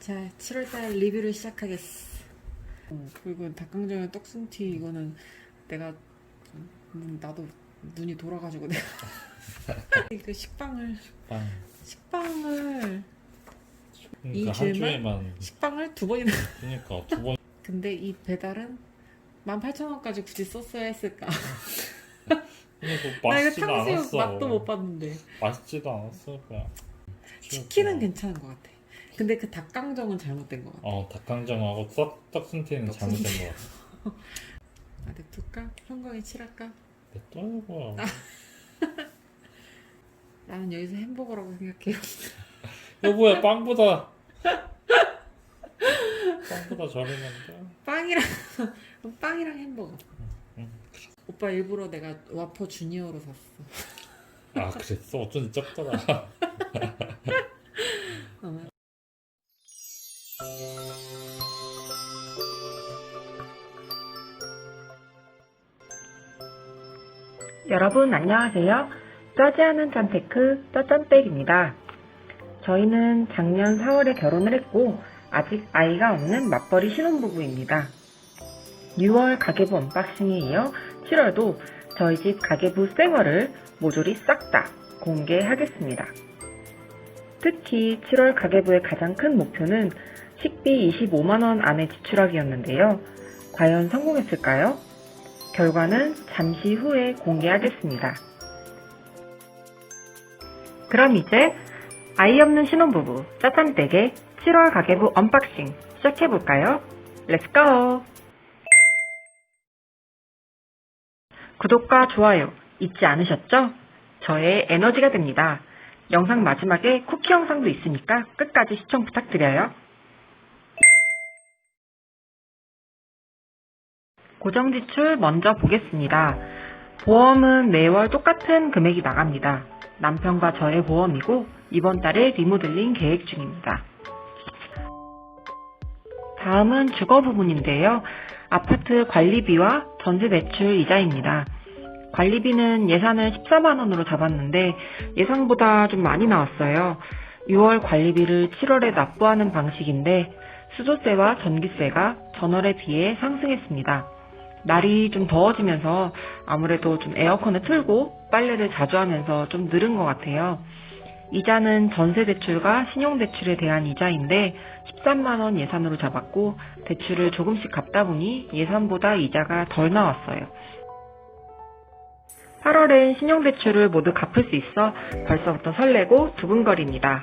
자, 7월달 리뷰를 시작하겠어. 그리고 닭강정에 떡순티 이거는 내가 나도 눈이 돌아가지고 내가 그 식빵을 그러니까 한 주에만 주에만 식빵을 2번이나 그러니까 2번. 근데 이 배달은 18,000원까지 굳이 썼어야 했을까? 근데 나 이거 맛있지도 탕수육 않았어. 맛도 못 봤는데 맛있지도 않았어 그냥. 치킨은 괜찮은 것 같아. 근데 그 닭강정은 잘못된 것 같아. 닭강정하고 떡순티는 잘못된 거 같아. 냅둘까? 형광이 칠할까? 또 해봐. 나는 여기서 햄버거라고 생각해요. 여보야 빵보다 저렴한데. 빵이랑 햄버거. 응. 오빠 일부러 내가 와퍼 주니어로 샀어. 그랬어? 어쩐지 적더라. 여러분 안녕하세요. 짜지 않은 짠테크 짜짠백입니다. 저희는 작년 4월에 결혼을 했고 아직 아이가 없는 맞벌이 신혼부부입니다. 6월 가계부 언박싱에 이어 7월도 저희 집 가계부 생활을 모조리 싹 다 공개하겠습니다. 특히 7월 가계부의 가장 큰 목표는 식비 25만원 안에 지출하기였는데요. 과연 성공했을까요? 결과는 잠시 후에 공개하겠습니다. 그럼 이제 아이 없는 신혼부부 짜짠댁의 7월 가계부 언박싱 시작해볼까요? 렛츠고! 구독과 좋아요 잊지 않으셨죠? 저의 에너지가 됩니다. 영상 마지막에 쿠키 영상도 있으니까 끝까지 시청 부탁드려요. 고정지출 먼저 보겠습니다. 보험은 매월 똑같은 금액이 나갑니다. 남편과 저의 보험이고 이번 달에 리모델링 계획 중입니다. 다음은 주거 부분인데요. 아파트 관리비와 전세 대출 이자입니다. 관리비는 예산을 14만원으로 잡았는데 예상보다 좀 많이 나왔어요. 6월 관리비를 7월에 납부하는 방식인데 수도세와 전기세가 전월에 비해 상승했습니다. 날이 좀 더워지면서 아무래도 좀 에어컨을 틀고 빨래를 자주 하면서 좀 늘은 것 같아요. 이자는 전세대출과 신용대출에 대한 이자인데 13만원 예산으로 잡았고 대출을 조금씩 갚다 보니 예산보다 이자가 덜 나왔어요. 8월엔 신용대출을 모두 갚을 수 있어 벌써부터 설레고 두근거립니다.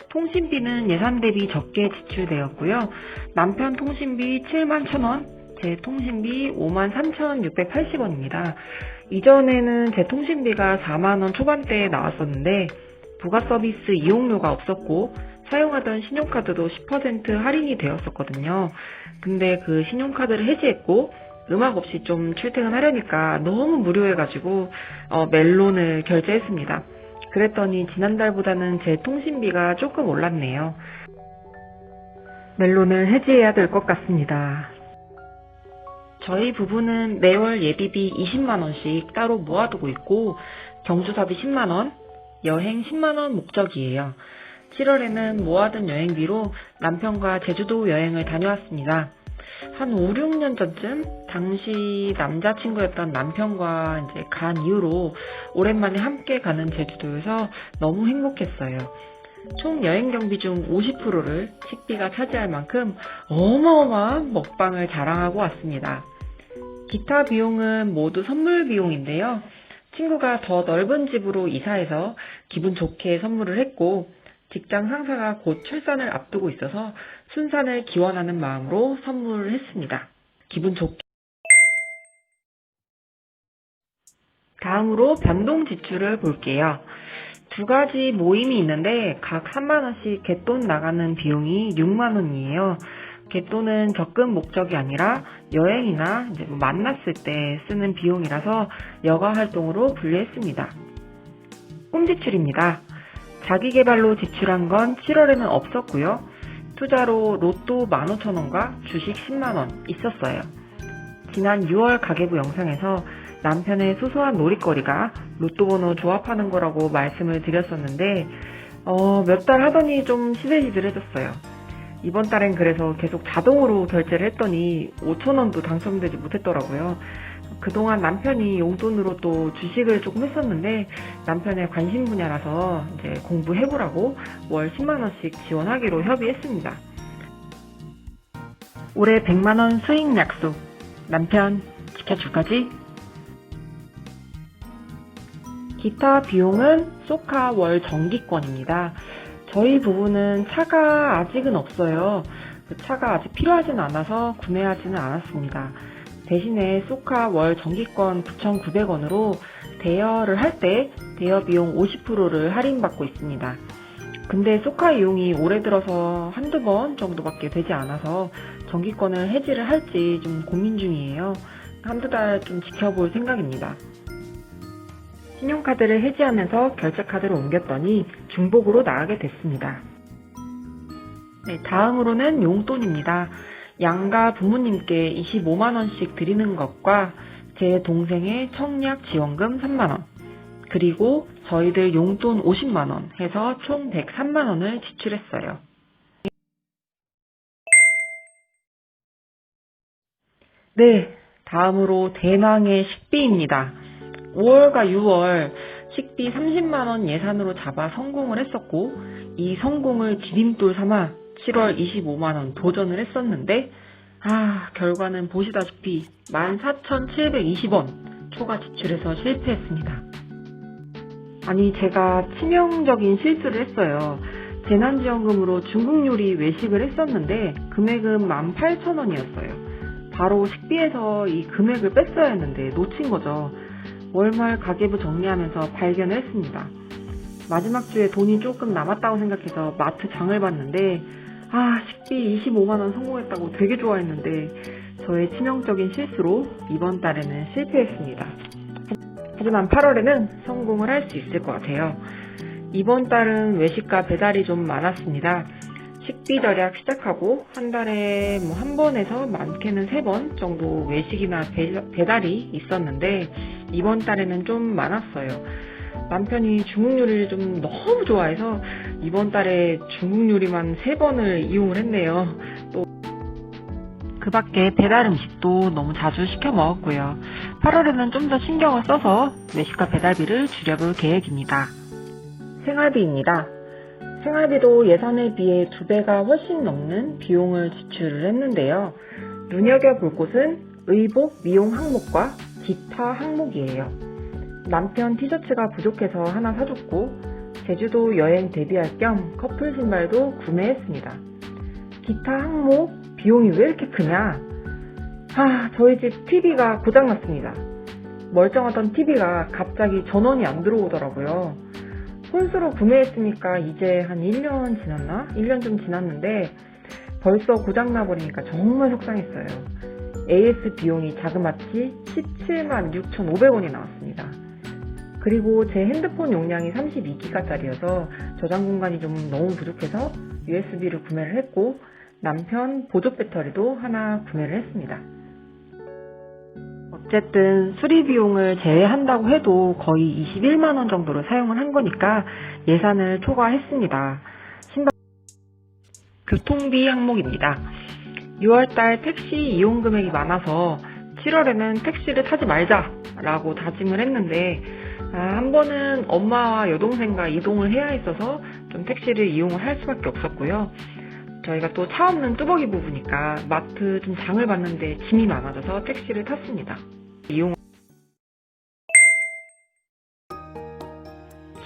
통신비는 예산 대비 적게 지출되었고요. 남편 통신비 71,000원, 제 통신비 53,680원입니다. 이전에는 제 통신비가 4만원 초반대에 나왔었는데 부가 서비스 이용료가 없었고 사용하던 신용카드도 10% 할인이 되었었거든요. 근데 그 신용카드를 해지했고 음악 없이 좀 출퇴근하려니까 너무 무료해가지고 멜론을 결제했습니다. 그랬더니 지난달보다는 제 통신비가 조금 올랐네요. 멜론을 해지해야 될 것 같습니다. 저희 부부는 매월 예비비 20만원씩 따로 모아두고 있고 경주사비 10만원, 여행 10만원 목적이에요. 7월에는 모아둔 여행비로 남편과 제주도 여행을 다녀왔습니다. 한 5, 6년 전쯤 당시 남자친구였던 남편과 이제 간 이후로 오랜만에 함께 가는 제주도여서 너무 행복했어요. 총 여행 경비 중 50%를 식비가 차지할 만큼 어마어마한 먹방을 자랑하고 왔습니다. 기타 비용은 모두 선물 비용인데요. 친구가 더 넓은 집으로 이사해서 기분 좋게 선물을 했고 직장 상사가 곧 출산을 앞두고 있어서 순산을 기원하는 마음으로 선물을 했습니다. 기분 좋게. 다음으로 변동 지출을 볼게요. 두 가지 모임이 있는데 각 3만원씩 갯돈 나가는 비용이 6만원이에요. 갯돈은 적금 목적이 아니라 여행이나 이제 만났을 때 쓰는 비용이라서 여가 활동으로 분리했습니다. 꿈지출입니다. 자기계발로 지출한 건 7월에는 없었고요. 투자로 로또 15,000원과 주식 10만원 있었어요. 지난 6월 가계부 영상에서 남편의 소소한 놀이거리가 로또 번호 조합하는 거라고 말씀을 드렸었는데 몇 달 하더니 좀 시들시들해졌어요. 이번 달엔 그래서 계속 자동으로 결제를 했더니 5,000원도 당첨되지 못했더라고요. 그동안 남편이 용돈으로 또 주식을 조금 했었는데 남편의 관심 분야라서 이제 공부해보라고 월 10만원씩 지원하기로 협의했습니다. 올해 100만원 수익 약속. 남편 지켜줄 거지? 기타 비용은 쏘카 월 정기권입니다. 저희 부부는 차가 아직은 없어요. 그 차가 아직 필요하진 않아서 구매하지는 않았습니다. 대신에 쏘카 월 정기권 9,900원으로 대여를 할 때 대여 비용 50%를 할인받고 있습니다. 근데 쏘카 이용이 올해 들어서 한두 번 정도밖에 되지 않아서 정기권을 해지를 할지 좀 고민 중이에요. 한두 달 좀 지켜볼 생각입니다. 신용카드를 해지하면서 결제카드를 옮겼더니 중복으로 나가게 됐습니다. 네, 다음으로는 용돈입니다. 양가 부모님께 25만원씩 드리는 것과 제 동생의 청약 지원금 3만원, 그리고 저희들 용돈 50만원 해서 총 103만원을 지출했어요. 네, 다음으로 대망의 식비입니다. 5월과 6월 식비 30만원 예산으로 잡아 성공을 했었고, 이 성공을 디딤돌 삼아 7월 25만원 도전을 했었는데, 결과는 보시다시피 14,720원 초과 지출해서 실패했습니다. 아니, 제가 치명적인 실수를 했어요. 재난지원금으로 중국 요리 외식을 했었는데 금액은 18,000원이었어요. 바로 식비에서 이 금액을 뺐어야 했는데 놓친 거죠. 월말 가계부 정리하면서 발견을 했습니다. 마지막 주에 돈이 조금 남았다고 생각해서 마트 장을 봤는데 식비 25만원 성공했다고 되게 좋아했는데 저의 치명적인 실수로 이번 달에는 실패했습니다. 하지만 8월에는 성공을 할 수 있을 것 같아요. 이번 달은 외식과 배달이 좀 많았습니다. 식비 절약 시작하고 한 달에 한 번에서 많게는 3번 정도 외식이나 배달이 있었는데 이번 달에는 좀 많았어요. 남편이 중국 요리를 좀 너무 좋아해서 이번 달에 중국 요리만 3번을 이용을 했네요. 또 그 밖에 배달 음식도 너무 자주 시켜 먹었고요. 8월에는 좀 더 신경을 써서 외식과 배달비를 줄여볼 계획입니다. 생활비입니다. 생활비도 예산에 비해 2배가 훨씬 넘는 비용을 지출을 했는데요. 눈여겨볼 곳은 의복, 미용 항목과 기타 항목이에요. 남편 티셔츠가 부족해서 하나 사줬고 제주도 여행 대비할 겸 커플 신발도 구매했습니다. 기타 항목 비용이 왜 이렇게 크냐? 저희 집 TV가 고장났습니다. 멀쩡하던 TV가 갑자기 전원이 안 들어오더라고요. 홀수로 구매했으니까 이제 한 1년 지났나? 1년 좀 지났는데 벌써 고장나버리니까 정말 속상했어요. AS 비용이 자그마치 17만 6,500원이 나왔습니다. 그리고 제 핸드폰 용량이 32기가짜리여서 저장 공간이 좀 너무 부족해서 USB를 구매를 했고 남편 보조 배터리도 하나 구매를 했습니다. 어쨌든 수리 비용을 제외한다고 해도 거의 21만원 정도를 사용을 한 거니까 예산을 초과했습니다. 교통비 항목입니다. 6월달 택시 이용 금액이 많아서 7월에는 택시를 타지 말자라고 다짐을 했는데 한 번은 엄마와 여동생과 이동을 해야 했어서 좀 택시를 이용을 할 수밖에 없었고요. 저희가 또 차 없는 뚜벅이 부부니까 마트 좀 장을 봤는데 짐이 많아져서 택시를 탔습니다.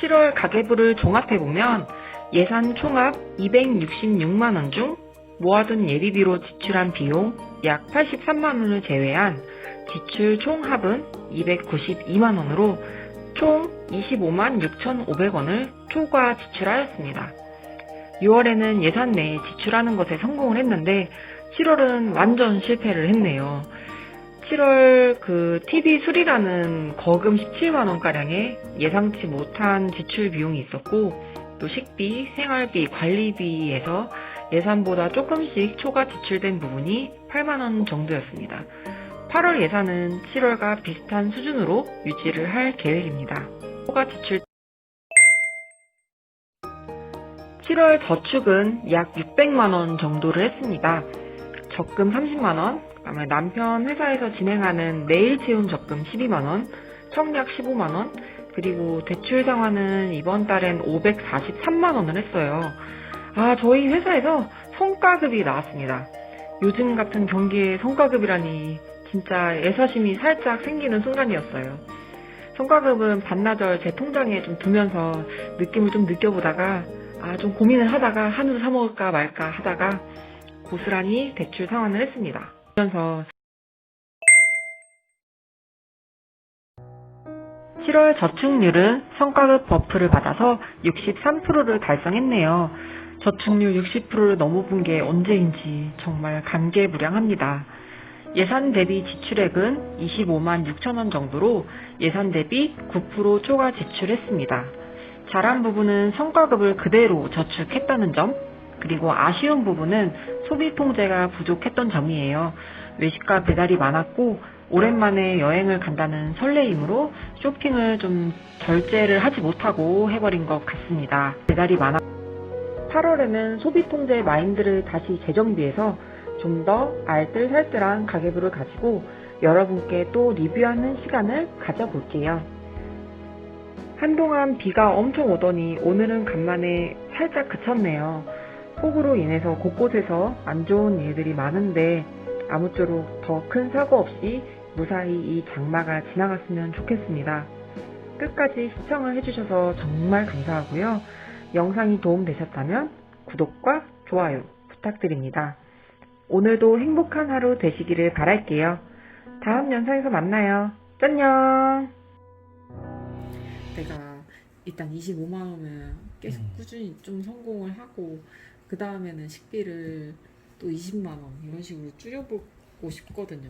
7월 가계부를 종합해보면 예산 총합 266만원 중 모아둔 예비비로 지출한 비용 약 83만원을 제외한 지출 총합은 292만원으로 총 25만 6,500원을 초과 지출하였습니다. 6월에는 예산 내에 지출하는 것에 성공을 했는데 7월은 완전 실패를 했네요. 7월 TV 수리라는 거금 17만원가량의 예상치 못한 지출 비용이 있었고 또 식비, 생활비, 관리비에서 예산보다 조금씩 초과 지출된 부분이 8만원 정도였습니다. 8월 예산은 7월과 비슷한 수준으로 유지를 할 계획입니다. 초과 지출 7월 저축은 약 600만 원 정도를 했습니다. 적금 30만 원, 그다음에 남편 회사에서 진행하는 내일 채움 적금 12만 원, 청약 15만 원, 그리고 대출 상환은 이번 달엔 543만 원을 했어요. 저희 회사에서 성과급이 나왔습니다. 요즘 같은 경기에 성과급이라니 진짜 애사심이 살짝 생기는 순간이었어요. 성과급은 반나절 제 통장에 좀 두면서 느낌을 좀 느껴보다가 좀 고민을 하다가 한우를 사 먹을까 말까 하다가 고스란히 대출 상환을 했습니다. 그러면서 7월 저축률은 성과급 버프를 받아서 63%를 달성했네요. 저축률 60%를 넘어본 게 언제인지 정말 감개무량합니다. 예산 대비 지출액은 25만 6천 원 정도로 예산 대비 9% 초과 지출했습니다. 잘한 부분은 성과급을 그대로 저축했다는 점, 그리고 아쉬운 부분은 소비 통제가 부족했던 점이에요. 외식과 배달이 많았고 오랜만에 여행을 간다는 설레임으로 쇼핑을 좀 절제를 하지 못하고 해버린 것 같습니다. 배달이 많아 8월에는 소비 통제 마인드를 다시 재정비해서 좀 더 알뜰살뜰한 가계부를 가지고 여러분께 또 리뷰하는 시간을 가져볼게요. 한동안 비가 엄청 오더니 오늘은 간만에 살짝 그쳤네요. 폭우로 인해서 곳곳에서 안 좋은 일들이 많은데 아무쪼록 더 큰 사고 없이 무사히 이 장마가 지나갔으면 좋겠습니다. 끝까지 시청을 해주셔서 정말 감사하고요. 영상이 도움되셨다면 구독과 좋아요 부탁드립니다. 오늘도 행복한 하루 되시기를 바랄게요. 다음 영상에서 만나요. 짠녕! 내가 일단 25만 원을 계속 꾸준히 좀 성공을 하고 그 다음에는 식비를 또 20만 원 이런 식으로 줄여보고 싶거든요.